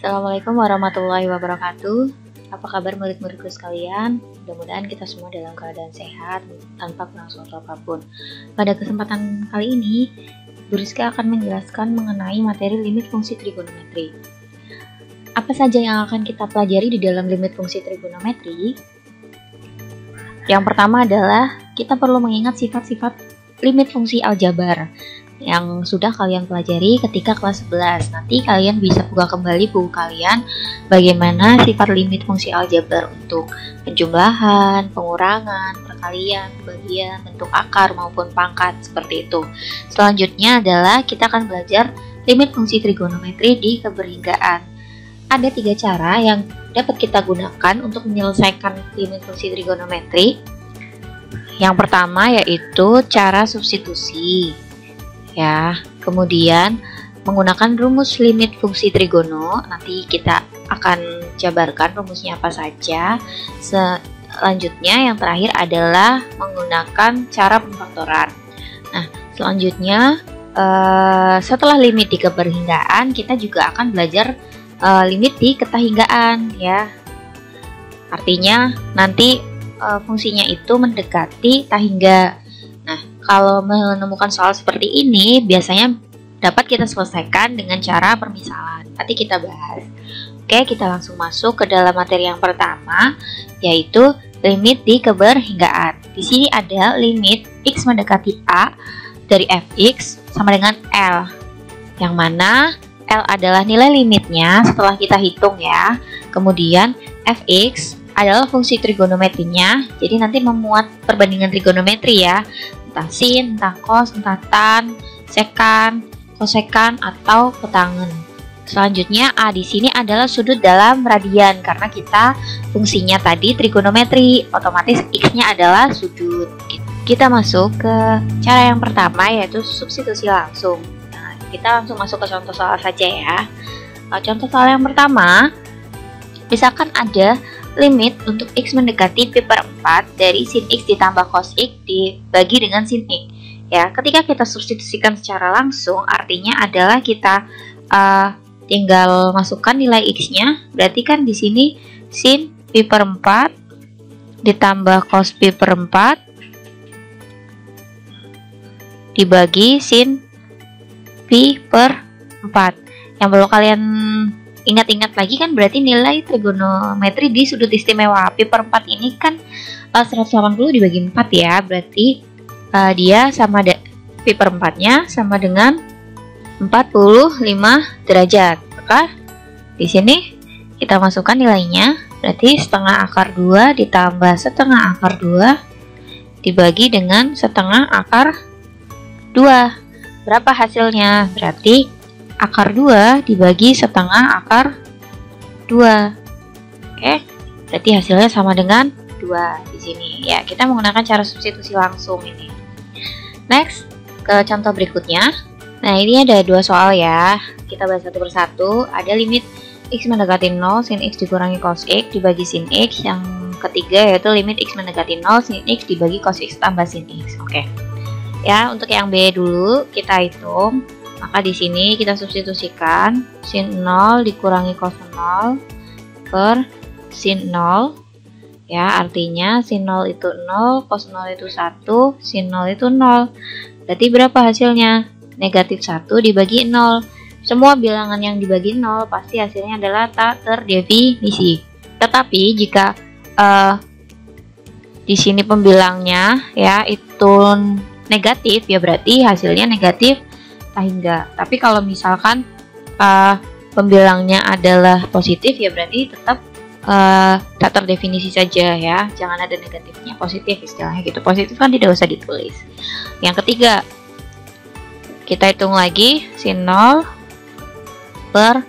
Assalamualaikum warahmatullahi wabarakatuh. Apa kabar murid-muridku sekalian? Mudah-mudahan kita semua dalam keadaan sehat tanpa kurang suatu apapun. Pada kesempatan kali ini, Bu Rizka akan menjelaskan mengenai materi limit fungsi trigonometri. Apa saja yang akan kita pelajari di dalam limit fungsi trigonometri? Yang pertama adalah kita perlu mengingat sifat-sifat limit fungsi aljabar yang sudah kalian pelajari ketika kelas 11. Nanti kalian bisa buka kembali buku kalian bagaimana sifat limit fungsi aljabar untuk penjumlahan, pengurangan, perkalian, pembagian, bentuk akar maupun pangkat, seperti itu. Selanjutnya adalah kita akan belajar limit fungsi trigonometri di keberhinggaan. Ada 3 cara yang dapat kita gunakan untuk menyelesaikan limit fungsi trigonometri. Yang pertama yaitu cara substitusi. Ya, kemudian menggunakan rumus limit fungsi trigono, nanti kita akan jabarkan rumusnya apa saja. Selanjutnya yang terakhir adalah menggunakan cara pemfaktoran. Nah, selanjutnya setelah limit di keberhinggaan, kita juga akan belajar limit di ketahinggaan, ya. Artinya nanti fungsinya itu mendekati tahingga. Nah, kalau menemukan soal seperti ini, biasanya dapat kita selesaikan dengan cara permisalan. Nanti kita bahas. Oke, kita langsung masuk ke dalam materi yang pertama, yaitu limit di keberhinggaan. Di sini ada limit X mendekati A dari Fx sama dengan L, yang mana L adalah nilai limitnya setelah kita hitung, ya. Kemudian Fx adalah fungsi trigonometrinya, jadi nanti memuat perbandingan trigonometri, ya, entah sin, entah cos, entah tan, sekan, kosekan, atau petangen. Selanjutnya A di sini adalah sudut dalam radian, karena kita fungsinya tadi trigonometri, otomatis X-nya adalah sudut. Kita masuk ke cara yang pertama, yaitu substitusi langsung. Nah, kita langsung masuk ke contoh soal saja, ya. Contoh soal yang pertama, misalkan ada limit untuk X mendekati pi per 4 dari sin X ditambah cos X dibagi dengan sin X. Ya, ketika kita substitusikan secara langsung, artinya adalah kita tinggal masukkan nilai X-nya. Berarti kan di sini sin pi per 4 ditambah cos pi per 4 dibagi sin pi per 4. Yang perlu kalian ingat-ingat lagi kan berarti nilai trigonometri di sudut istimewa pi per 4 ini kan 180 dibagi 4, ya. Berarti dia sama pi per 4-nya sama dengan 45 derajat. Maka di sini kita masukkan nilainya, berarti setengah akar 2 ditambah setengah akar 2 dibagi dengan setengah akar 2. Berapa hasilnya? Berarti akar 2 dibagi setengah akar 2. Oke, berarti hasilnya sama dengan 2 di sini. Ya, kita menggunakan cara substitusi langsung ini. Next, ke contoh berikutnya. Nah, ini ada 2 soal, ya. Kita bahas satu persatu. Ada limit X mendekati 0, sin X dikurangi cos X dibagi sin X. Yang ketiga yaitu limit X mendekati 0, sin X dibagi cos X tambah sin X. Oke. Ya, untuk yang B dulu kita hitung. Maka di sini kita substitusikan sin 0 dikurangi cos 0 per sin 0. Ya, artinya sin 0 itu 0, cos 0 itu 1, sin 0 itu 0. Berarti berapa hasilnya? Negatif 1 dibagi 0. Semua bilangan yang dibagi 0 pasti hasilnya adalah tak terdefinisi. Tetapi jika di sini pembilangnya, ya, itu negatif, ya berarti hasilnya negatif tahingga. Tapi kalau misalkan pembilangnya adalah positif, ya berarti tetap tak terdefinisi saja, ya. Jangan ada negatifnya, positif istilahnya gitu. Positif kan tidak usah ditulis. Yang ketiga, kita hitung lagi sin 0 per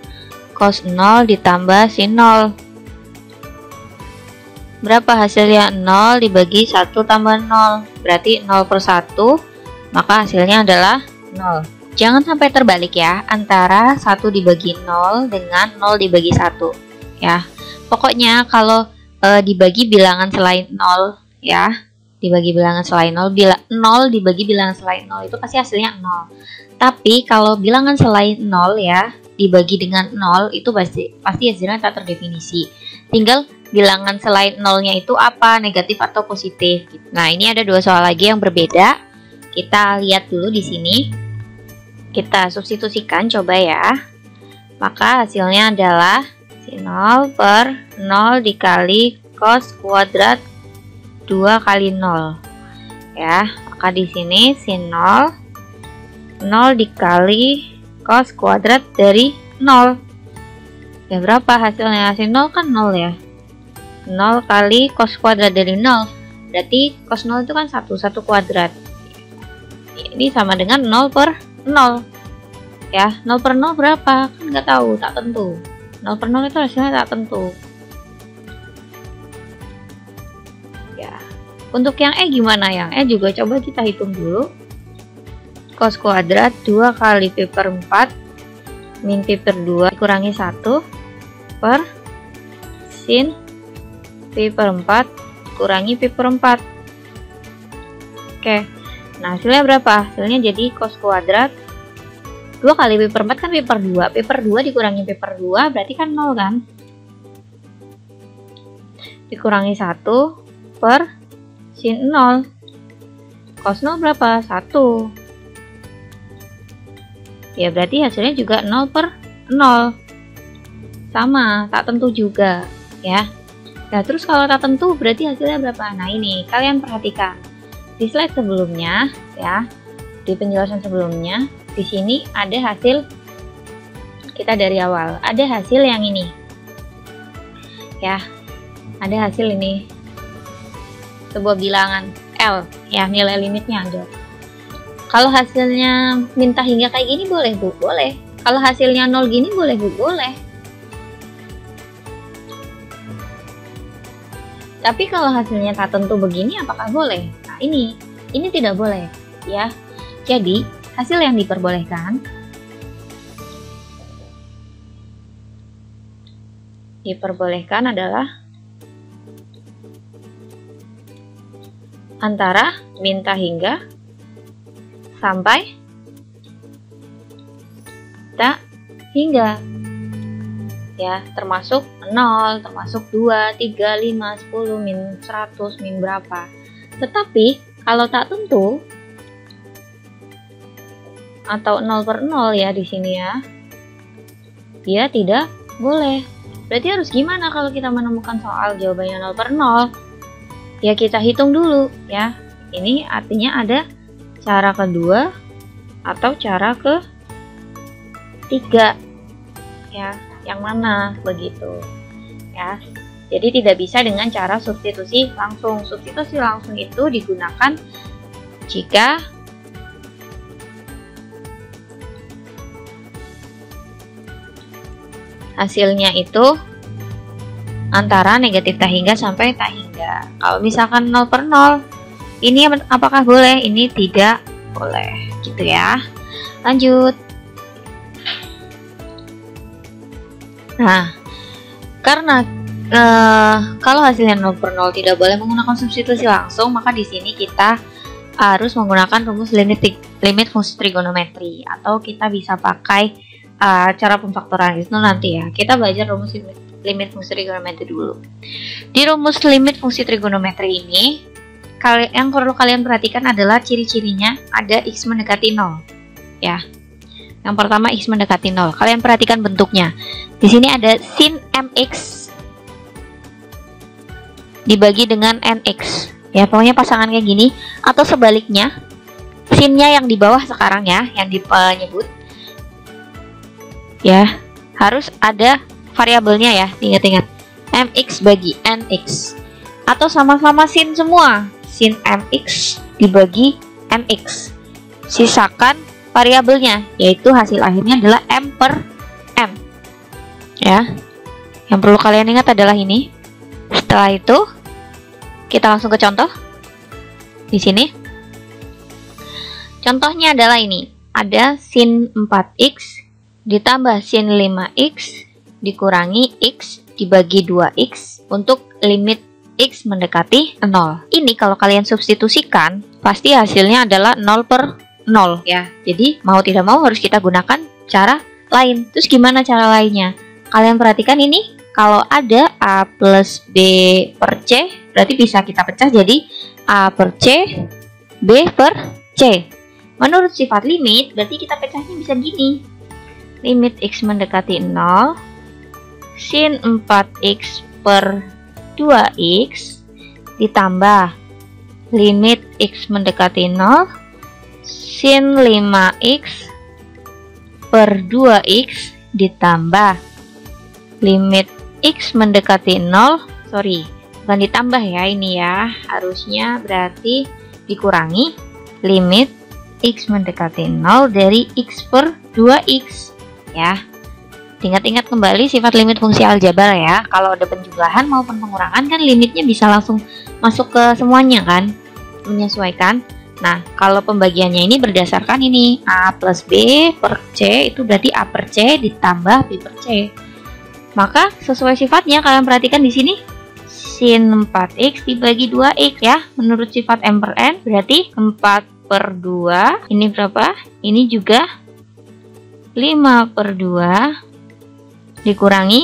cos 0 ditambah sin 0. Berapa hasilnya? 0 dibagi 1 tambah 0. Berarti 0 per 1, maka hasilnya adalah 0. Jangan sampai terbalik, ya, antara 1 dibagi 0 dengan 0 dibagi 1, ya. Pokoknya kalau dibagi bilangan selain 0, ya, dibagi bilangan selain 0, 0 dibagi bilangan selain 0 itu pasti hasilnya 0. Tapi kalau bilangan selain 0, ya, dibagi dengan 0 itu pasti hasilnya tak terdefinisi. Tinggal bilangan selain 0-nya itu apa, negatif atau positif. Nah, ini ada 2 soal lagi yang berbeda. Kita lihat dulu di sini. Kita substitusikan coba ya. Maka hasilnya adalah sin 0 per 0 dikali cos kuadrat 2 kali 0. Ya, maka di sini sin 0 dikali cos kuadrat dari 0. Ya, berapa hasilnya? Sin 0 kan 0 ya. 0 kali cos kuadrat dari 0. Berarti cos 0 itu kan 1 kuadrat. Ini sama dengan 0 per 0. Ya, 0 per 0 berapa? Kan nggak tahu, tak tentu. 0 per 0 itu hasilnya tak tentu. Ya. Untuk yang E gimana? Yang E juga coba kita hitung dulu. Cos kuadrat 2 kali pi per 4 min pi per 2 dikurangi 1 per sin pi per 4 kurangi pi per 4. Oke, nah hasilnya berapa? Hasilnya jadi cos kuadrat 2 kali pi per 4 kan pi per 2. Pi per 2 dikurangi pi per 2 berarti kan 0 kan? Dikurangi 1 per sin 0. Cos 0 berapa? 1. Ya, berarti hasilnya juga 0 per 0. Sama, tak tentu juga ya. Nah, terus kalau tak tentu berarti hasilnya berapa? Nah, ini kalian perhatikan. Di slide sebelumnya ya, di penjelasan sebelumnya, di sini ada hasil kita dari awal. Ada hasil yang ini. Ya. Ada hasil ini. Sebuah bilangan L ya, nilai limitnya ada. Kalau hasilnya minta hingga kayak gini boleh Bu? Boleh. Kalau hasilnya 0 gini boleh Bu? Boleh. Tapi kalau hasilnya tak tentu begini apakah boleh? Nah, ini tidak boleh ya. Jadi, hasil yang diperbolehkan adalah antara minta hingga sampai tak hingga ya, termasuk 0, termasuk 2, 3, 5, 10, min 100, min berapa. Tetapi kalau tak tentu atau 0 per 0 ya di sini ya, dia tidak boleh. Berarti harus gimana kalau kita menemukan soal jawabannya 0 per 0? Ya, kita hitung dulu ya. Ini artinya ada cara kedua atau cara ketiga ya, yang mana begitu ya. Jadi tidak bisa dengan cara substitusi langsung. Substitusi langsung itu digunakan jika hasilnya itu antara negatif tak hingga sampai tak hingga. Kalau misalkan 0 per 0, ini apakah boleh? Ini tidak boleh, gitu ya. Lanjut. Nah, karena kalau hasilnya 0 per 0 tidak boleh menggunakan substitusi langsung, maka di sini kita harus menggunakan rumus limit fungsi trigonometri, atau kita bisa pakai cara pemfaktoran itu nanti ya. Kita belajar rumus limit fungsi trigonometri dulu. Di rumus limit fungsi trigonometri ini, yang perlu kalian perhatikan adalah ciri-cirinya ada x mendekati 0 ya. Yang pertama x mendekati 0. Kalian perhatikan bentuknya. Di sini ada sin mx dibagi dengan nx. Ya, pokoknya pasangan kayak gini, atau sebaliknya, sinnya yang di bawah sekarang ya, yang dipenyebut. Ya, harus ada variabelnya ya, ingat-ingat. Mx bagi nx. Atau sama-sama sin semua. Sin mx dibagi nx. Sisakan variabelnya, yaitu hasil akhirnya adalah m per m. Ya. Yang perlu kalian ingat adalah ini. Setelah itu, kita langsung ke contoh. Di sini. Contohnya adalah ini. Ada sin 4x ditambah sin 5x dikurangi x dibagi 2x untuk limit x mendekati 0. Ini kalau kalian substitusikan, pasti hasilnya adalah 0 per 0 ya. Jadi mau tidak mau harus kita gunakan cara lain. Terus gimana cara lainnya? Kalian perhatikan ini, kalau ada A plus B per C, berarti bisa kita pecah jadi A per C, B per C. Menurut sifat limit, berarti kita pecahnya bisa gini. Limit X mendekati 0, sin 4X per 2X, ditambah limit X mendekati 0, sin 5X per 2X, ditambah limit X mendekati 0, bukan ditambah ya ini ya, harusnya berarti dikurangi limit X mendekati 0 dari X per 2X ya. Ingat-ingat kembali sifat limit fungsi aljabar ya, kalau ada penjumlahan maupun pengurangan kan limitnya bisa langsung masuk ke semuanya kan, menyesuaikan. Nah, kalau pembagiannya ini berdasarkan ini A plus B per C, itu berarti A per C ditambah B per C. Maka sesuai sifatnya kalian perhatikan di sini sin 4X dibagi 2X ya. Menurut sifat M per N berarti 4 per 2. Ini berapa? Ini juga 5 per 2 dikurangi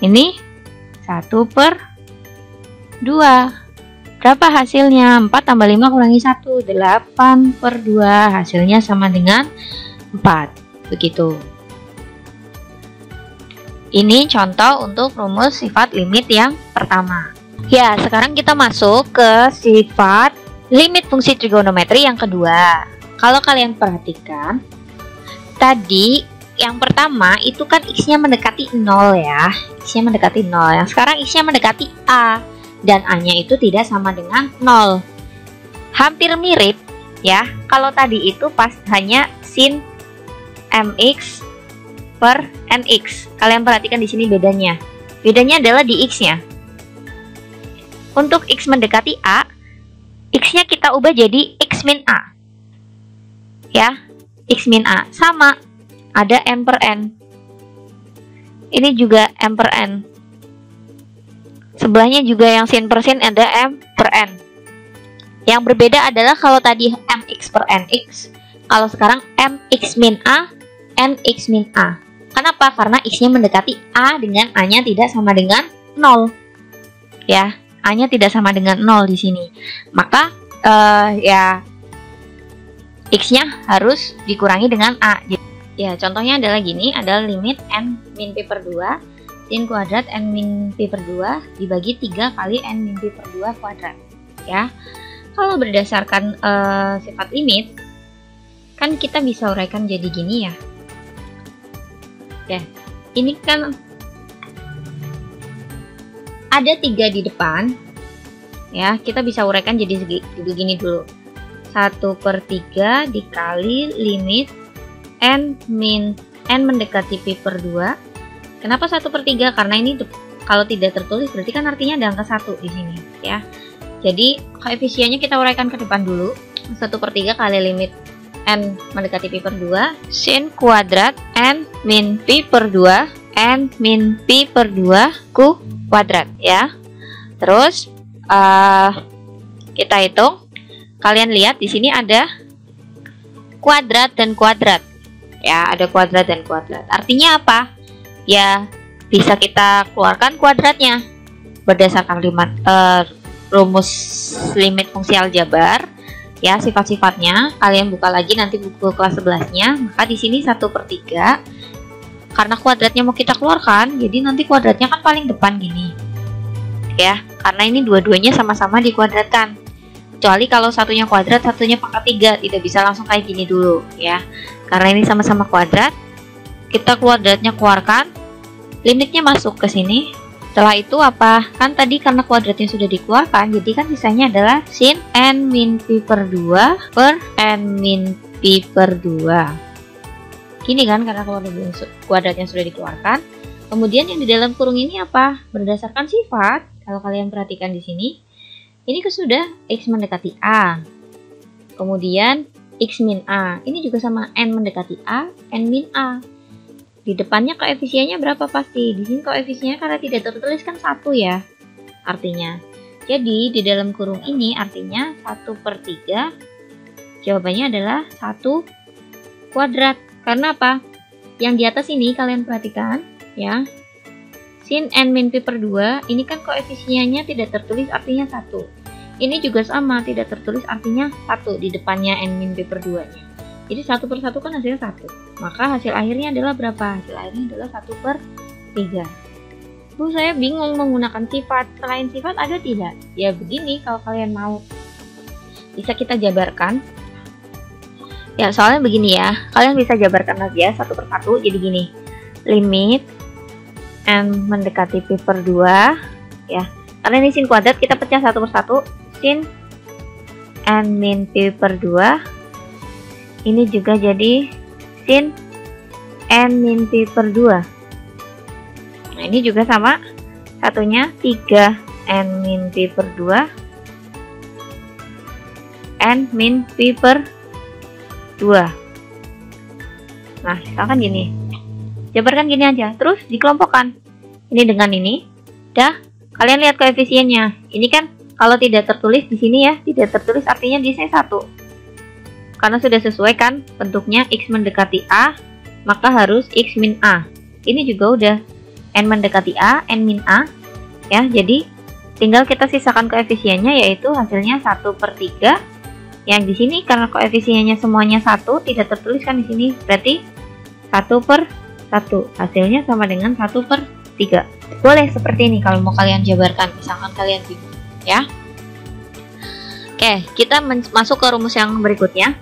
ini 1 per 2. Berapa hasilnya? 4 tambah 5 kurangi 1, 8 per 2. Hasilnya sama dengan 4. Begitu. Ini contoh untuk rumus sifat limit yang pertama. Ya, sekarang kita masuk ke sifat limit fungsi trigonometri yang kedua. Kalau kalian perhatikan, tadi yang pertama itu kan X-nya mendekati 0 ya. X-nya mendekati 0. Yang sekarang X-nya mendekati A. Dan A-nya itu tidak sama dengan 0. Hampir mirip ya. Kalau tadi itu pas hanya sin MX per NX. Kalian perhatikan di sini bedanya. Bedanya adalah di X-nya. Untuk X mendekati A, X-nya kita ubah jadi X min A. Ya, X min A. Sama, ada M per N. Ini juga M per N. Sebelahnya juga yang sin per sin ada M per N. Yang berbeda adalah kalau tadi MX per NX, kalau sekarang MX min A, NX min A. Kenapa? Karena X-nya mendekati A dengan A-nya tidak sama dengan 0. Ya, A-nya tidak sama dengan 0 di sini. Maka ya X-nya harus dikurangi dengan A. Ya, contohnya adalah gini, adalah limit N min P per 2 sin kuadrat N min P per 2 dibagi 3 kali N min P per 2 kuadrat. Ya, kalau berdasarkan sifat limit, kan kita bisa uraikan jadi gini ya. Ya, ini kan ada 3 di depan. Ya, kita bisa uraikan jadi begini dulu. 1/3 dikali limit N mendekati P per 2. Kenapa 1/3? Karena ini kalau tidak tertulis berarti kan artinya ada angka 1 di sini ya. Jadi koefisiennya kita uraikan ke depan dulu. 1/3 kali limit N mendekati P per 2 sin kuadrat N min P per 2 N min P per 2 ku kuadrat ya. Terus kita hitung. Kalian lihat di sini ada kuadrat dan kuadrat. Ya, ada kuadrat dan kuadrat. Artinya apa? Ya, bisa kita keluarkan kuadratnya berdasarkan rumus limit fungsi aljabar. Ya, sifat-sifatnya kalian buka lagi nanti buku kelas 11-nya. Maka di sini 1/3 karena kuadratnya mau kita keluarkan, jadi nanti kuadratnya kan paling depan gini. Ya, karena ini dua-duanya sama-sama dikuadratkan. Kecuali kalau satunya kuadrat, satunya pangkat 3, tidak bisa langsung kayak gini dulu ya. Karena ini sama-sama kuadrat, kita kuadratnya keluarkan, limitnya masuk ke sini. Setelah itu apa? Kan tadi karena kuadratnya sudah dikeluarkan, jadi kan sisanya adalah sin N min P per 2 per N min P per 2. Gini kan, karena kuadratnya sudah dikeluarkan. Kemudian yang di dalam kurung ini apa? Berdasarkan sifat, kalau kalian perhatikan di sini, ini sudah X mendekati A. Kemudian X min A. Ini juga sama N mendekati A, N min A. Di depannya koefisiennya berapa pasti? Di sini koefisiennya karena tidak tertulis kan 1 ya. Artinya. Jadi di dalam kurung ini artinya 1/3. Jawabannya adalah 1 kuadrat. Karena apa? yang di atas ini kalian perhatikan ya. Sin n min pi per 2, ini kan koefisiennya tidak tertulis artinya 1. Ini juga sama, tidak tertulis artinya 1 di depannya n min pi per 2-nya. Jadi 1 per 1 kan hasilnya 1. Maka hasil akhirnya adalah berapa? Hasil akhirnya adalah 1 per 3. Bu, saya bingung menggunakan sifat. Selain sifat ada tidak? Ya begini, kalau kalian mau bisa kita jabarkan. Ya soalnya begini ya, kalian bisa jabarkan lagi ya 1 per 1. Jadi gini, limit n mendekati pi per 2 ya. Karena ini sin kuadrat, kita pecah 1 per 1. Sin n min pi per 2, ini juga jadi sin n min pi per 2. Nah ini juga sama, satunya 3 n min pi per 2 n min pi per 2. Nah misalkan gini, jabarkan gini aja, terus dikelompokkan ini dengan ini. Dah, kalian lihat koefisiennya. Ini kan kalau tidak tertulis di sini ya, tidak tertulis artinya di sini 1. Karena sudah sesuai kan bentuknya x mendekati a, maka harus x min a. Ini juga udah n mendekati a, n min a ya. Jadi tinggal kita sisakan koefisiennya, yaitu hasilnya 1 per 3. Yang di sini karena koefisiennya semuanya 1, tidak tertulis kan di sini, berarti 1 per 1, hasilnya sama dengan 1 per 3. Boleh seperti ini kalau mau kalian jabarkan, misalkan kalian bingung ya. Oke, kita masuk ke rumus yang berikutnya.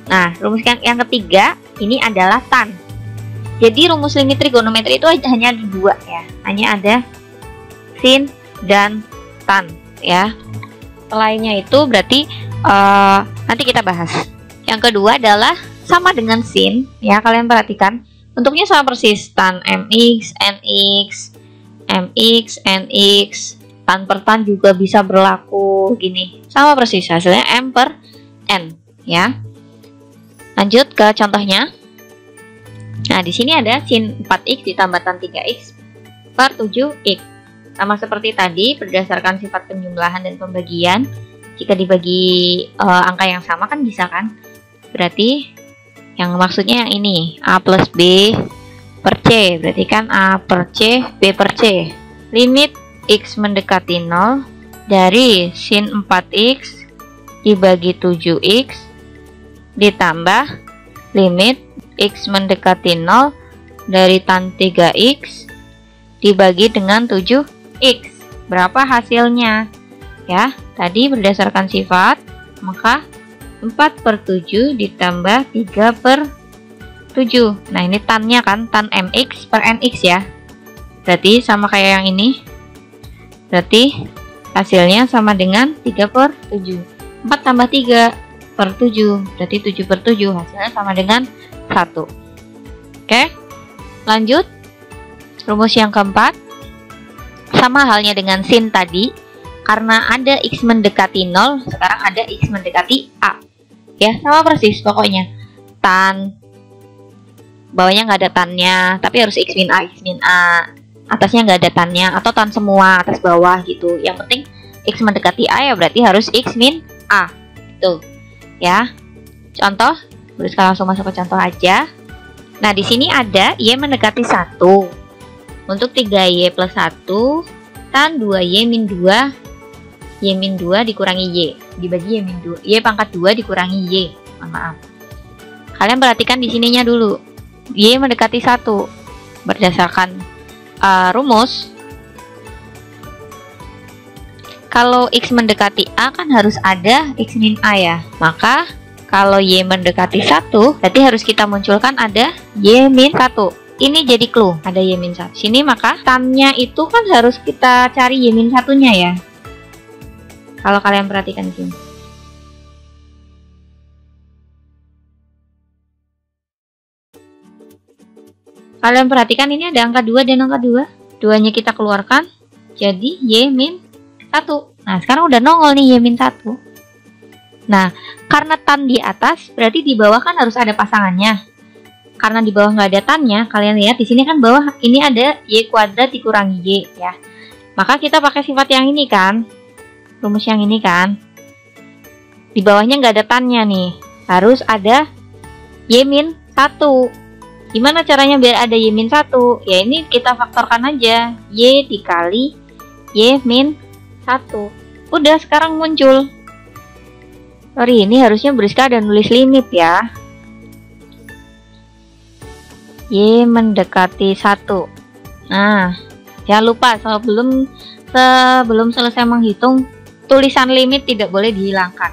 Nah, rumus yang ketiga ini adalah tan. Jadi rumus limit trigonometri itu hanya ada 2 ya, hanya ada sin dan tan ya. Lainnya itu berarti nanti kita bahas. Yang kedua adalah sama dengan sin ya, kalian perhatikan bentuknya sama persis, tan mx, nx, mx, nx, tan per tan juga bisa berlaku gini, sama persis, hasilnya m per n ya. Lanjut ke contohnya. Nah di sini ada sin 4x ditambah tan 3x per 7x. Sama seperti tadi, berdasarkan sifat penjumlahan dan pembagian, jika dibagi angka yang sama kan bisa kan? Berarti yang maksudnya yang ini, A plus B per C, berarti kan A per C, B per C. Limit X mendekati 0 dari sin 4X dibagi 7X ditambah limit X mendekati 0 dari tan 3X dibagi dengan 7X. Berapa hasilnya? Ya, tadi berdasarkan sifat, maka 4 per 7 ditambah 3 per 7. Nah ini tannya kan, tan mx per nx ya. Berarti sama kayak yang ini. Berarti hasilnya sama dengan 3 per 7. 4 tambah 3 per 7, berarti 7 per 7, hasilnya sama dengan 1. Oke, lanjut. Rumus yang keempat, sama halnya dengan sin tadi. Karena ada x mendekati 0, sekarang ada x mendekati a. Ya, sama persis pokoknya. Tan, bawahnya nggak ada tannya, tapi harus x min a, x min a. Atasnya nggak ada tannya, atau tan semua, atas bawah gitu. Yang penting x mendekati a ya berarti harus x min a. Tuh, ya. Contoh, terus langsung masuk ke contoh aja. Nah, di sini ada y mendekati 1. Untuk 3y plus 1, tan 2y min 2, y min 2 dikurangi y, dibagi y min 2, y pangkat 2 dikurangi y. Mohon maaf. Kalian perhatikan di sininya dulu. Y mendekati 1. Berdasarkan rumus, kalau x mendekati a kan harus ada x min a ya. Maka kalau y mendekati 1, berarti harus kita munculkan ada y min 1. Ini jadi clue, ada y min 1 sini, maka tannya itu kan harus kita cari y min 1-nya ya. Kalau kalian perhatikan di sini. Kalian perhatikan ini ada angka 2 dan angka 2. Duanya kita keluarkan, jadi y min 1. Nah, sekarang udah nongol nih y min 1. Nah, karena tan di atas, berarti di bawah kan harus ada pasangannya. Karena di bawah nggak ada tannya, kalian lihat di sini kan bawah ini ada y kuadrat dikurangi y ya. Maka kita pakai sifat yang ini kan, rumus yang ini kan. Di bawahnya nggak ada tannya nih, harus ada y min 1. Gimana caranya biar ada Y-1? Ya ini kita faktorkan aja. Y dikali Y-1. Udah, sekarang muncul. Sorry, ini harusnya Buriska ada nulis limit ya. Y mendekati 1. Nah, jangan lupa sebelum selesai menghitung, tulisan limit tidak boleh dihilangkan.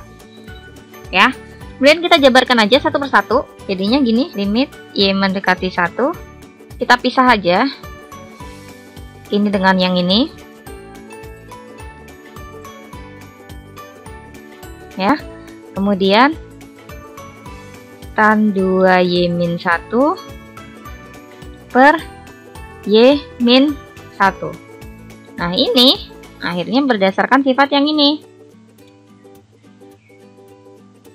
Ya. Kemudian kita jabarkan aja satu persatu. Jadinya gini, limit Y mendekati 1. Kita pisah aja. Ini dengan yang ini. Ya. Kemudian tan 2Y-1 per Y-1. Nah, ini akhirnya berdasarkan sifat yang ini.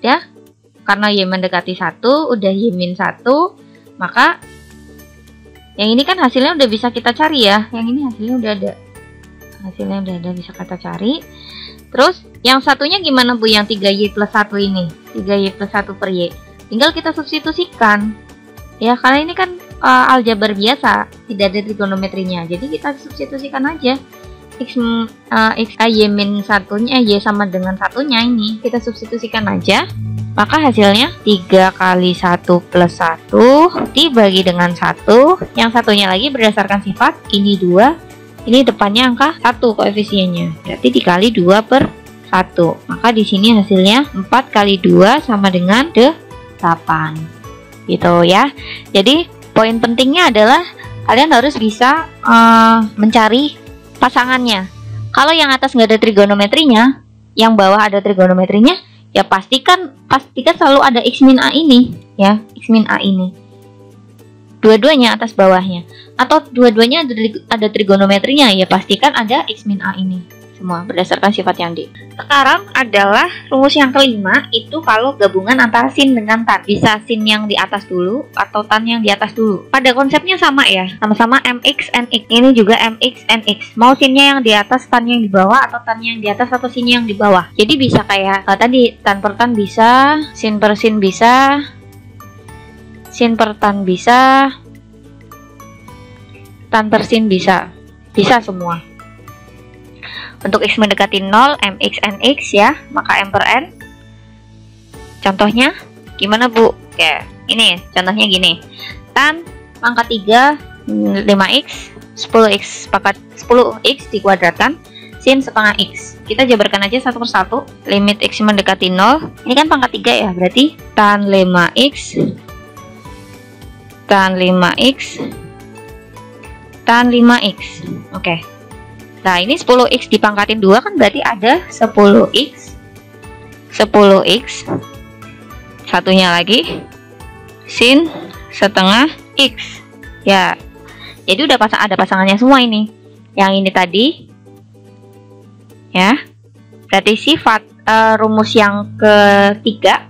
Ya. Karena Y mendekati 1, udah Y-1, maka yang ini kan hasilnya udah bisa kita cari ya. Yang ini hasilnya udah ada. Hasilnya udah ada, bisa kita cari. Terus yang satunya gimana Bu, yang 3Y plus 1 ini? 3Y plus 1 per Y. Tinggal kita substitusikan. Ya, karena ini kan aljabar biasa, tidak ada trigonometrinya. Jadi kita substitusikan aja. Y-1-nya, Y sama dengan 1-nya ini. Kita substitusikan aja. Maka hasilnya 3 kali 1 plus 1 dibagi dengan 1. Yang satunya lagi berdasarkan sifat, ini 2, ini depannya angka 1 koefisiennya. Berarti dikali 2 per 1. Maka di sini hasilnya 4 kali 2 sama dengan 8. Gitu ya. Jadi poin pentingnya adalah kalian harus bisa mencari pasangannya. Kalau yang atas nggak ada trigonometrinya, yang bawah ada trigonometrinya, ya pastikan selalu ada X min A ini ya, X min A ini. Dua-duanya atas bawahnya. Atau dua-duanya ada trigonometrinya, ya pastikan ada X min A ini. Semua berdasarkan sifat yang di. Sekarang adalah rumus yang kelima, itu kalau gabungan antara sin dengan tan. Bisa sin yang di atas dulu atau tan yang di atas dulu. Pada konsepnya sama ya, sama-sama mx nx. Ini juga mx nx. Mau sinnya yang di atas, tan yang di bawah, atau tan yang di atas atau sin yang di bawah. Jadi bisa kayak tadi, tan per tan bisa, sin per sin bisa, sin per tan bisa, tan per sin bisa. Bisa semua. Untuk X mendekati 0, mx nx ya, maka m per n. Contohnya gimana Bu? Oke, ini contohnya gini. Tan pangkat 3 5x, 10x pangkat 10x dikuadratkan, sin setengah x. Kita jabarkan aja satu persatu. Limit x mendekati 0. Ini kan pangkat 3 ya, berarti tan 5x, tan 5x, tan 5x. Oke. Nah, ini 10x dipangkatin 2 kan berarti ada 10x. 10x. Satunya lagi sin setengah x. Ya. Jadi udah ada pasangannya semua ini. Yang ini tadi ya. Berarti sifat rumus yang ketiga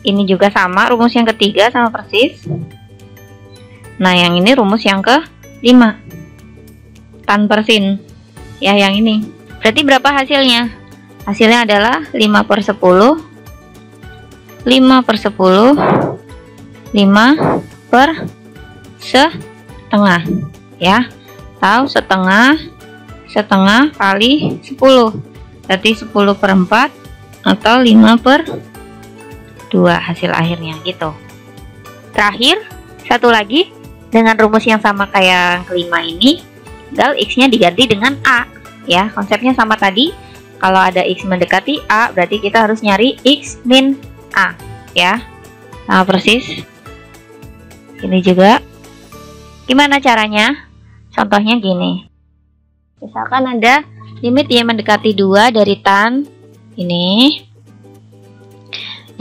ini juga sama, rumus yang ketiga sama persis. Nah, yang ini rumus yang ke-5. Tan per sin. Ya, yang ini. Berarti berapa hasilnya? Hasilnya adalah 5 per 10, 5 per 10, 5 per setengah. Ya, tahu setengah kali 10. Berarti 10 per 4 atau 5 per 2 hasil akhirnya gitu. Terakhir, satu lagi dengan rumus yang sama kayak yang kelima ini. Tinggal x-nya diganti dengan A ya, konsepnya sama tadi. Kalau ada x mendekati A, berarti kita harus nyari x min A ya, sama persis. Ini juga. Gimana caranya? Contohnya gini. Misalkan ada limit y mendekati 2 dari tan ini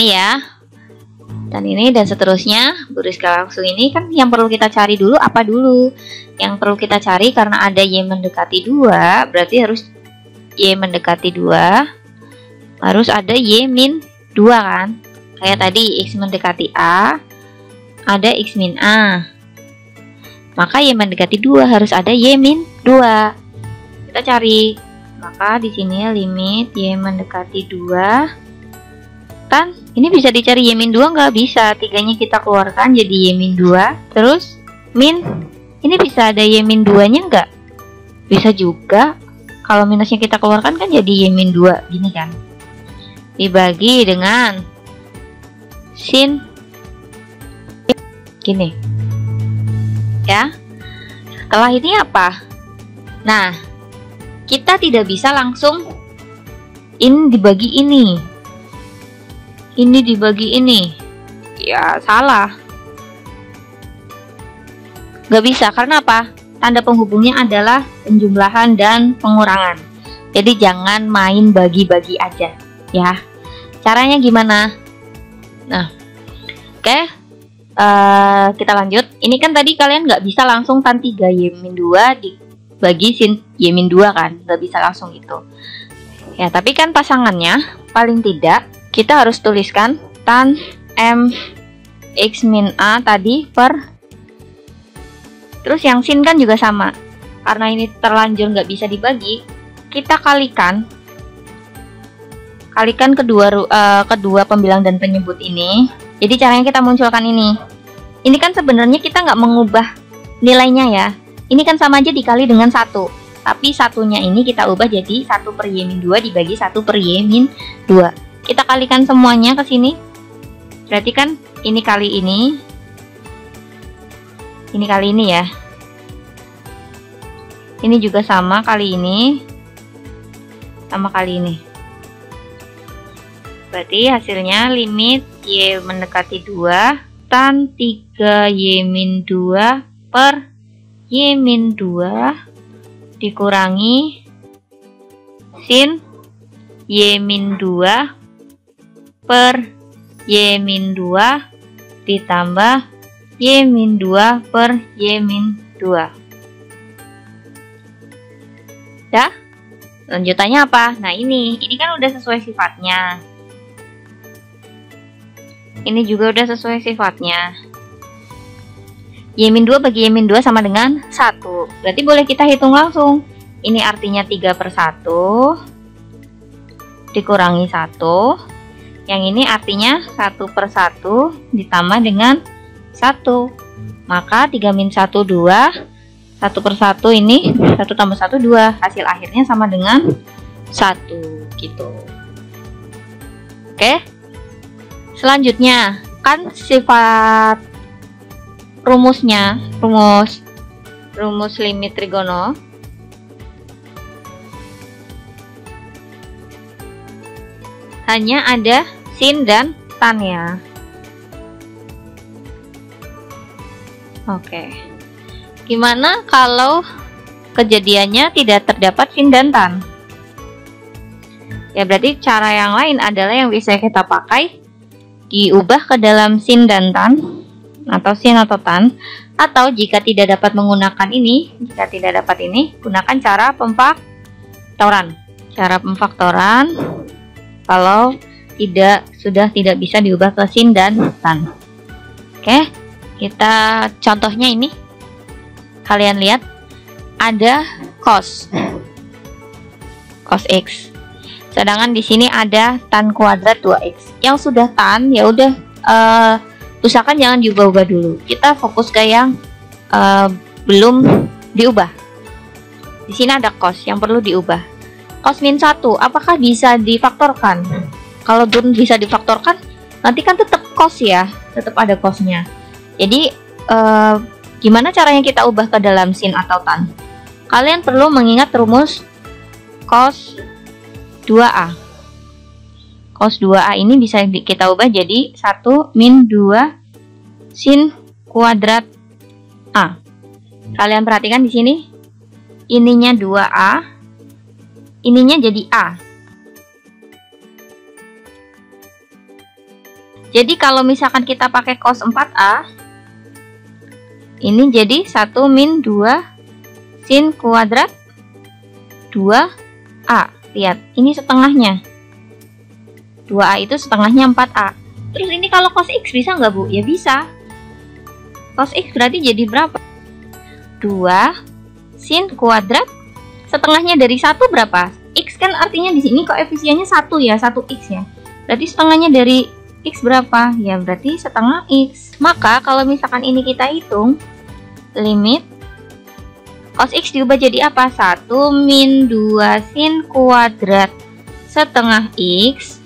ya, dan ini dan seterusnya. Bu Rizka langsung ini kan yang perlu kita cari dulu apa dulu? Yang perlu kita cari karena ada y mendekati 2, berarti harus y mendekati 2, harus ada y min 2 kan? Kayak tadi x mendekati A, ada x min A. Maka y mendekati 2 harus ada y min 2. Kita cari. Maka di sini limit y mendekati 2 Tan, ini bisa dicari Y-2 nggak? Bisa, 3-nya kita keluarkan jadi Y-2. Terus min, ini bisa ada Y-2 nya nggak? Bisa juga. Kalau minusnya kita keluarkan kan jadi Y-2, gini kan. Dibagi dengan sin gini. Ya. Setelah ini apa? Nah, kita tidak bisa langsung ini dibagi ini. Ini dibagi ini. Ya, salah. Gak bisa, karena apa? Tanda penghubungnya adalah penjumlahan dan pengurangan. Jadi jangan main bagi-bagi aja, ya. Caranya gimana? Nah, oke. Kita lanjut. Ini kan tadi kalian nggak bisa langsung tan 3 Y-2 dibagi sin Y-2 kan? Nggak bisa langsung gitu. Ya, tapi kan pasangannya paling tidak kita harus tuliskan tan M X min A tadi per. Terus yang sin kan juga sama. Karena ini terlanjur nggak bisa dibagi, kita kalikan kedua pembilang dan penyebut ini. Jadi caranya kita munculkan ini. Ini kan sebenarnya kita nggak mengubah nilainya ya. Ini kan sama aja dikali dengan 1. Tapi satunya ini kita ubah jadi 1 per Y-2 dibagi 1 per Y-2. Kita kalikan semuanya ke sini. Berarti kan ini kali ini. Ini kali ini ya. Ini juga sama kali ini. Sama kali ini. Berarti hasilnya limit Y mendekati 2 tan 3 Y-2 per Y-2 dikurangi sin Y-2 per Y-2 ditambah Y-2 per Y-2. Dah? Lanjutannya apa? Nah ini kan udah sesuai sifatnya. Ini juga udah sesuai sifatnya. Y-2 bagi Y-2 sama dengan 1. Berarti boleh kita hitung langsung. Ini artinya 3 per 1 dikurangi 1. Yang ini artinya 1 per 1 ditambah dengan 1. Maka 3 min 1, 2. 1 per 1 ini 1 tambah 1, 2. Hasil akhirnya sama dengan 1 gitu. Oke. Selanjutnya kan sifat rumusnya, rumus limit trigono hanya ada sin dan tan ya. Oke. Gimana kalau kejadiannya tidak terdapat sin dan tan? Ya berarti cara yang lain adalah yang bisa kita pakai, diubah ke dalam sin dan tan, atau sin atau tan, atau jika tidak dapat menggunakan ini, gunakan cara pemfaktoran. Cara pemfaktoran kalau sudah tidak bisa diubah ke sin dan tan. Oke, kita contohnya ini. Kalian lihat ada cos X. Sedangkan di sini ada tan kuadrat 2x. Yang sudah tan ya udah usahakan jangan diubah-ubah dulu. Kita fokus ke yang belum diubah. Di sini ada cos yang perlu diubah. Cos min 1 apakah bisa difaktorkan? Kalau belum bisa difaktorkan, nanti kan tetap cos ya, tetap ada cosnya. Jadi gimana caranya kita ubah ke dalam sin atau tan? Kalian perlu mengingat rumus cos 2A. Cos 2A ini bisa kita ubah jadi 1 min 2 sin kuadrat A. Kalian perhatikan di sini. Ininya 2A. Ininya jadi A. Jadi kalau misalkan kita pakai cos 4A, ini jadi 1 min 2 sin kuadrat 2A. Lihat, ini setengahnya. 2A itu setengahnya 4A. Terus ini kalau cos X bisa nggak, Bu? Ya bisa. Cos X berarti jadi berapa? 2 sin kuadrat setengahnya dari 1 berapa? X kan artinya di sini koefisiennya 1 ya, 1X ya. Berarti setengahnya dari X berapa? Ya berarti setengah X. Maka kalau misalkan ini kita hitung, limit cos X diubah jadi apa? 1 min 2 sin kuadrat setengah X.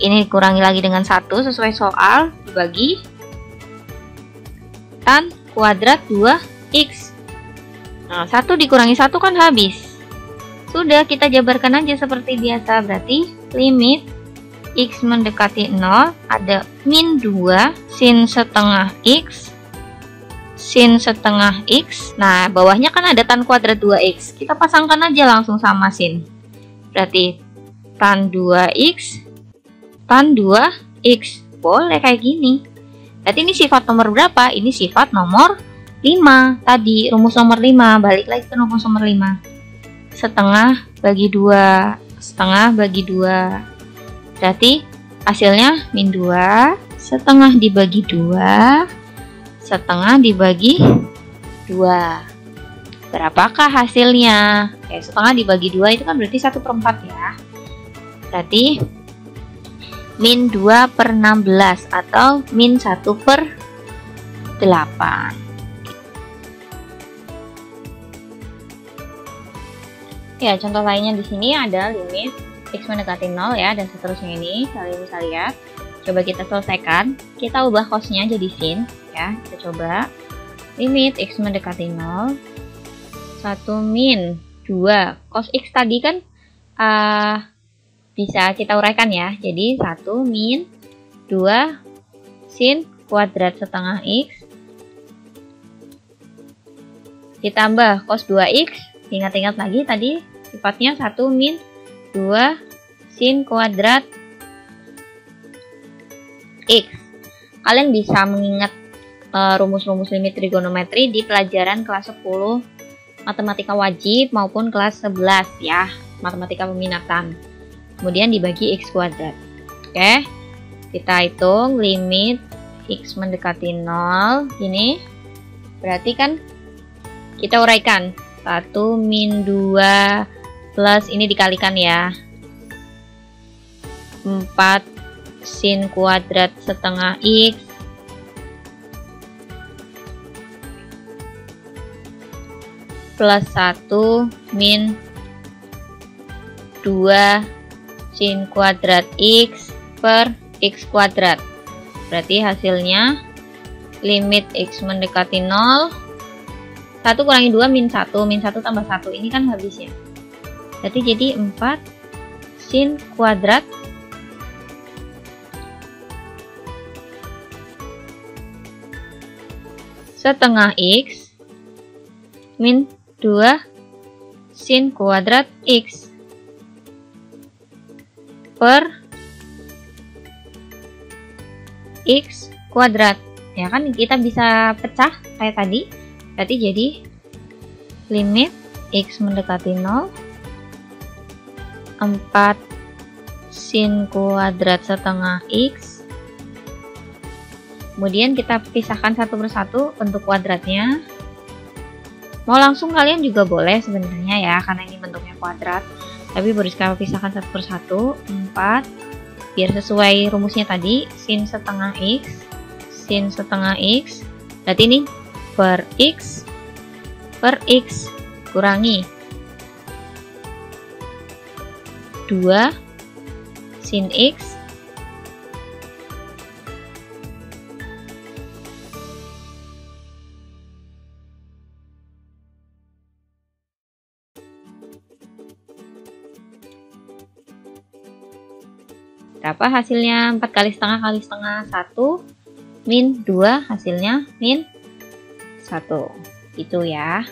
Ini dikurangi lagi dengan 1 sesuai soal, dibagi tan kuadrat 2X. Nah, 1 dikurangi 1 kan habis. Sudah, kita jabarkan aja seperti biasa. Berarti limit X mendekati 0 ada min 2 sin setengah X sin setengah X. Nah, bawahnya kan ada tan kuadrat 2X. Kita pasangkan aja langsung sama sin. Berarti tan 2X tan 2X. Boleh kayak gini. Berarti ini sifat nomor berapa? Ini sifat nomor 5. Tadi rumus nomor 5. Balik lagi ke rumus nomor 5. Setengah bagi 2. Setengah bagi 2. Berarti hasilnya min 2. Setengah dibagi 2. Setengah dibagi 2. Berapakah hasilnya? Setengah dibagi 2 itu kan berarti 1/4 ya. Berarti min 2/16 atau min 1/8. Ya, contoh lainnya di sini ada limit X mendekati 0 ya, dan seterusnya ini. Kalian bisa lihat. Coba kita selesaikan. Kita ubah cosnya jadi sin ya. Kita coba. Limit X mendekati 0. 1 min 2 cos X tadi kan bisa kita uraikan ya. Jadi 1 min 2 sin kuadrat setengah X ditambah cos 2X. Ingat-ingat lagi tadi sifatnya 1 min 2 sin kuadrat X. Kalian bisa mengingat rumus-rumus limit trigonometri di pelajaran kelas 10 matematika wajib maupun kelas 11 ya, matematika peminatan. Kemudian dibagi X kuadrat. Oke, kita hitung limit X mendekati 0 ini. Berarti kan kita uraikan 1 min 2 plus ini dikalikan ya, 4 sin kuadrat setengah X plus 1 min 2 sin kuadrat X per X kuadrat. Berarti hasilnya limit X mendekati 0. 1 kurangi 2 min 1. Min 1 tambah 1. Ini kan habisnya. Berarti jadi 4 sin kuadrat setengah X min 2 sin kuadrat X per X kuadrat. Ya kan kita bisa pecah kayak tadi. Berarti jadi limit X mendekati 0 4 sin kuadrat setengah X. Kemudian kita pisahkan satu persatu bentuk kuadratnya. Mau langsung kalian juga boleh sebenarnya ya, karena ini bentuknya kuadrat. Tapi Boriska pisahkan satu persatu. 4 biar sesuai rumusnya tadi, sin setengah X sin setengah X. Berarti ini per X kurangi 2 sin X berapa hasilnya? 4 kali setengah 1 min 2 hasilnya min 1. Itu ya.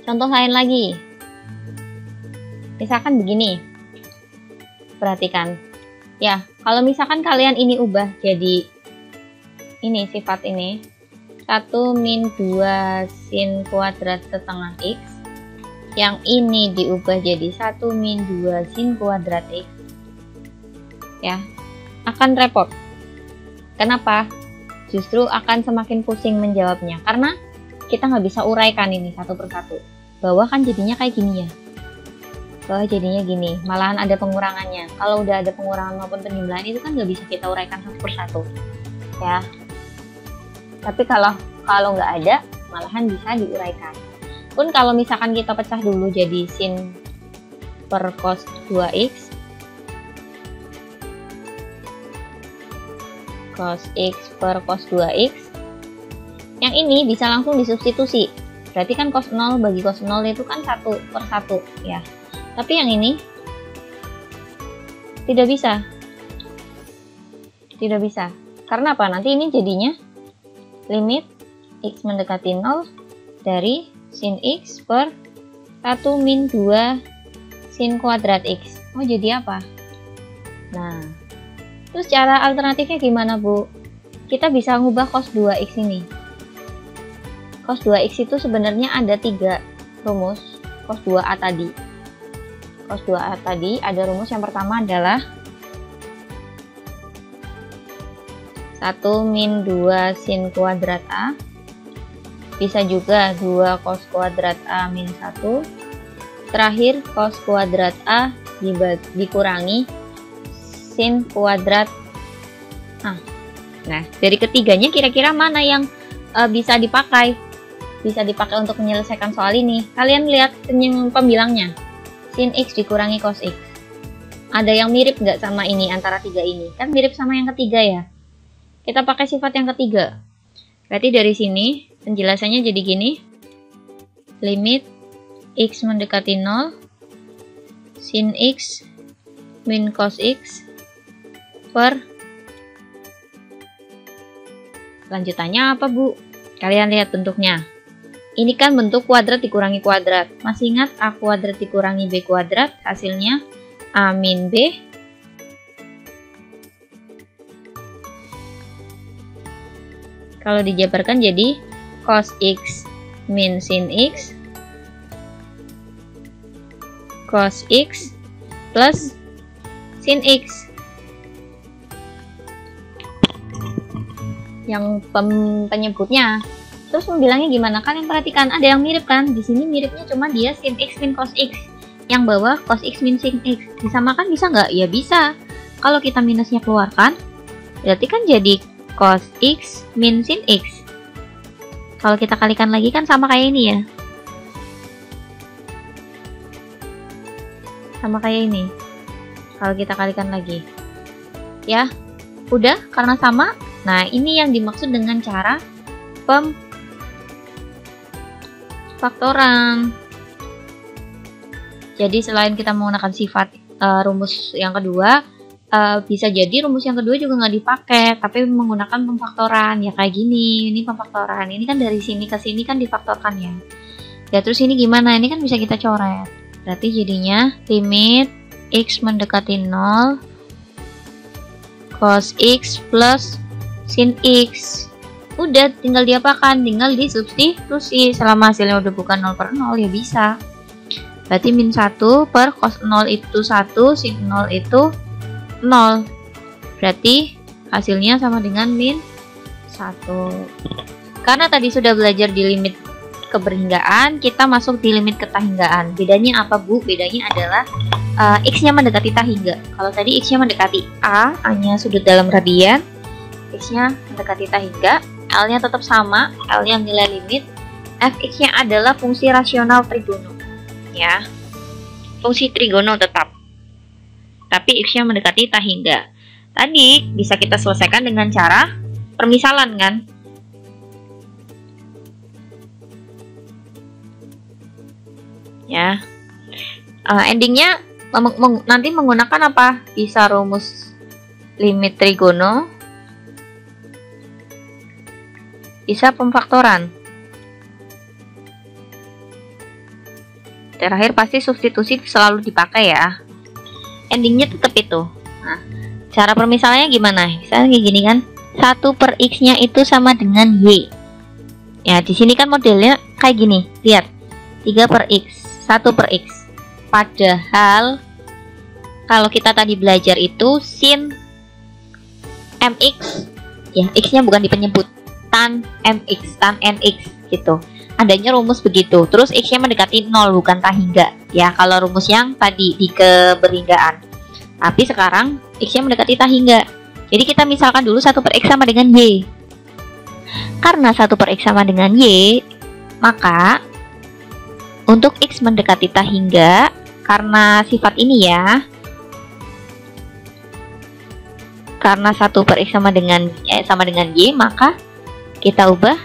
Contoh lain lagi. Misalkan begini. Perhatikan. Ya, kalau misalkan kalian ini ubah jadi ini sifat ini 1 min 2 sin kuadrat setengah X. Yang ini diubah jadi 1 min 2 sin kuadrat X. Ya, akan repot. Kenapa? Justru akan semakin pusing menjawabnya karena kita nggak bisa uraikan ini satu persatu. Bawah kan jadinya kayak gini ya. bawah jadinya gini, malahan ada pengurangannya. Kalau udah ada pengurangan maupun penjumlahan itu kan nggak bisa kita uraikan satu persatu ya. Tapi kalau nggak ada, malahan bisa diuraikan. Pun kalau misalkan kita pecah dulu jadi sin per cos 2x, cos x per cos 2x, yang ini bisa langsung disubstitusi. Berarti kan cos 0 bagi cos 0 itu kan 1 per 1 ya. Tapi yang ini tidak bisa. Tidak bisa. Karena apa? Nanti ini jadinya limit x mendekati 0 dari sin x per 1 min 2 sin kuadrat x. Oh, jadi apa? Nah, terus cara alternatifnya gimana, Bu? Kita bisa ngubah cos 2x ini. Cos 2x itu sebenarnya ada 3 rumus cos 2a tadi. Cos 2a tadi ada rumus yang pertama adalah 1 min 2 sin kuadrat A. Bisa juga 2 cos kuadrat A min 1. Terakhir cos kuadrat A dikurangi sin kuadrat A. Nah, dari ketiganya kira-kira mana yang bisa dipakai? Bisa dipakai untuk menyelesaikan soal ini. Kalian lihat pembilangnya. Sin x dikurangi cos x. Ada yang mirip nggak sama ini antara 3 ini? Kan mirip sama yang ketiga ya. Kita pakai sifat yang ketiga. Berarti dari sini penjelasannya jadi gini. Limit x mendekati 0 sin x min cos x per, lanjutannya apa, Bu? Kalian lihat bentuknya. Ini kan bentuk kuadrat dikurangi kuadrat. Masih ingat A kuadrat dikurangi B kuadrat, hasilnya A min B. Kalau dijabarkan jadi cos x min sin x, cos x plus sin x. Yang penyebutnya. Terus bilangnya gimana? Kalian perhatikan, ada yang mirip kan? Di sini miripnya cuma dia sin x min cos x. Yang bawah cos x min sin x. Disamakan bisa nggak? Ya bisa. Kalau kita minusnya keluarkan, berarti kan jadi cos x min sin x. Kalau kita kalikan lagi kan sama kayak ini ya. Sama kayak ini. Kalau kita kalikan lagi. Ya, udah karena sama. Nah, ini yang dimaksud dengan cara pemfaktoran. Jadi selain kita menggunakan sifat rumus yang kedua, bisa jadi rumus yang kedua juga nggak dipakai, tapi menggunakan pemfaktoran. Ya kayak gini, ini pemfaktoran. Ini kan dari sini ke sini kan difaktorkan ya. Ya terus ini gimana? Ini kan bisa kita coret. Berarti jadinya limit x mendekati 0 cos x plus sin x. Udah tinggal diapakan? Tinggal disubstitusi. Selama hasilnya udah bukan 0 per 0 ya bisa. Berarti min 1 per cos 0 itu 1, sin 0 itu 0. Berarti hasilnya sama dengan min 1. Karena tadi sudah belajar di limit keberhinggaan, kita masuk di limit ketahinggaan. Bedanya apa, Bu? Bedanya adalah x-nya mendekati tahingga. Kalau tadi x-nya mendekati A, A-nya sudut dalam radian, x-nya mendekati tahingga, L-nya tetap sama, L-nya nilai limit, fx-nya adalah fungsi rasional trigono. Ya, fungsi trigono tetap. Tapi x-nya mendekati tahingga. Tadi bisa kita selesaikan dengan cara permisalan kan? Ya, endingnya nanti menggunakan apa? Bisa rumus limit trigono, bisa pemfaktoran. Terakhir pasti substitusi selalu dipakai ya. Endingnya tetap itu. Nah, cara permisalannya gimana? Misalnya kayak gini kan, 1 per x-nya itu sama dengan y. Ya, di sini kan modelnya kayak gini. Lihat, 3 per x, 1 per x. Padahal kalau kita tadi belajar itu sin mx, ya x-nya bukan di penyebut, tan mx, tan nx gitu. adanya rumus begitu. Terus X-nya mendekati 0, bukan tak hingga. Ya, kalau rumus yang tadi di keberhinggaan. Tapi sekarang X-nya mendekati tak hingga. Jadi kita misalkan dulu 1 per X sama dengan Y. Karena 1 per X sama dengan Y, maka untuk X mendekati tak hingga, karena sifat ini ya, karena 1 per X sama dengan Y, maka kita ubah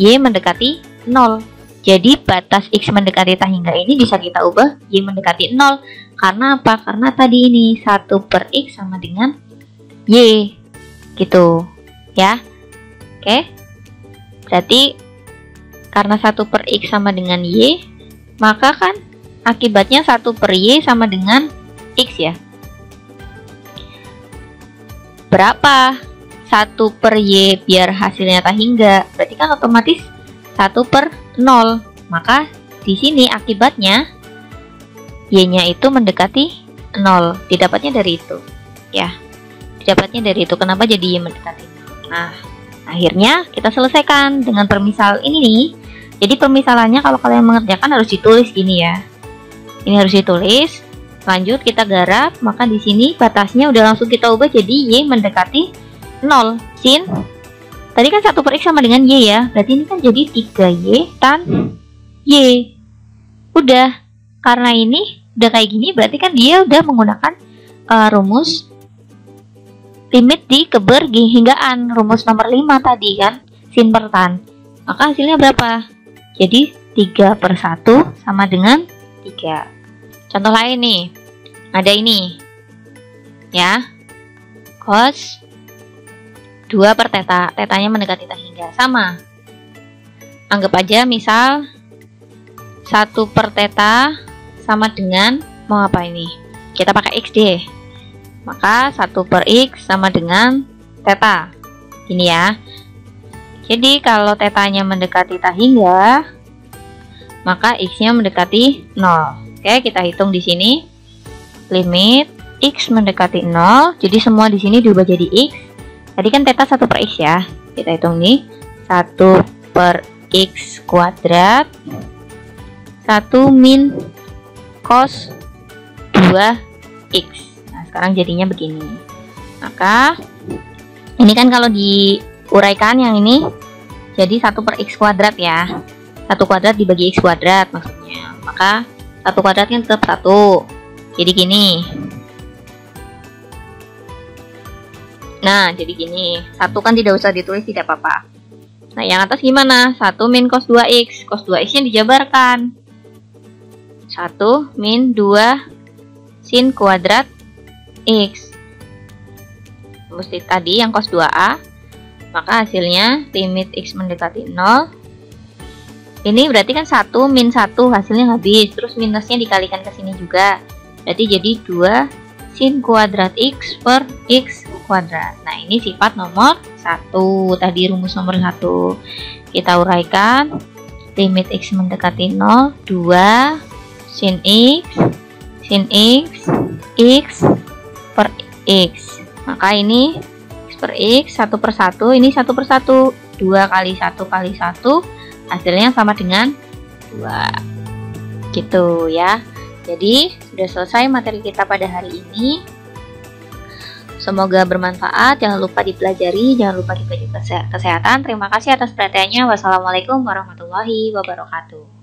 Y mendekati 0. Jadi batas X mendekati tak hingga ini bisa kita ubah Y mendekati 0. Karena apa? Karena tadi ini 1 per X sama dengan Y. Gitu. Ya. Oke. Berarti karena 1 per X sama dengan Y, maka kan akibatnya 1 per Y sama dengan X ya. Berapa 1 per Y biar hasilnya tak hingga? Berarti kan otomatis 1 per 0. Maka di sini akibatnya Y-nya itu mendekati 0. Didapatnya dari itu. Ya. Didapatnya dari itu. Kenapa jadi Y mendekati 0? Nah, akhirnya kita selesaikan dengan permisal ini nih. Jadi permisalannya kalau kalian mengerjakan harus ditulis gini ya. Ini harus ditulis. Lanjut kita garap, maka di sini batasnya udah langsung kita ubah jadi Y mendekati 0. Sin tadi kan 1 per X sama dengan Y ya. Berarti ini kan jadi 3Y tan Y. Udah. Karena ini udah kayak gini, berarti kan dia udah menggunakan rumus limit di keberhinggaan, rumus nomor 5 tadi kan, sin per tan. Maka hasilnya berapa? Jadi 3 per 1 sama dengan 3. Contoh lain nih, ada ini ya, cos 2 per theta, tetanya mendekati tak hingga, sama. Anggap aja misal 1 per theta sama dengan, mau apa ini? Kita pakai X deh. Maka 1 per X sama dengan theta. Ini ya. Jadi kalau tetanya mendekati tak hingga, maka X-nya mendekati 0. Oke, kita hitung di sini. Limit X mendekati 0. Jadi semua di sini diubah jadi X. Tadi kan theta 1 per X ya. Kita hitung nih. 1 per X kuadrat 1 min cos 2X. Nah, sekarang jadinya begini. Maka ini kan kalau diuraikan yang ini jadi 1 per X kuadrat ya. 1 kuadrat dibagi X kuadrat maksudnya. Maka 1 kuadrat kan tetap 1. Jadi gini. Nah, jadi gini. 1 kan tidak usah ditulis, tidak apa-apa. Nah, yang atas gimana? 1 min cos 2X. Cos 2X-nya dijabarkan. 1 min 2 sin kuadrat X. Mesti tadi yang cos 2A. Maka hasilnya limit X mendekati 0. Ini berarti kan 1 min 1 hasilnya habis. Terus minusnya dikalikan ke sini juga. Berarti jadi 2 sin kuadrat X per X kuadrat. Nah, ini sifat nomor 1. Tadi rumus nomor 1. Kita uraikan. Limit X mendekati 0. 2 sin X X per X. Maka ini X per X 1 per 1. Ini 1 per 1. 2 kali 1 kali 1. Hasilnya sama dengan 2. Gitu ya. Jadi sudah selesai materi kita pada hari ini. Semoga bermanfaat. Jangan lupa dipelajari, jangan lupa dijaga kesehatan. Terima kasih atas perhatiannya. Wassalamualaikum warahmatullahi wabarakatuh.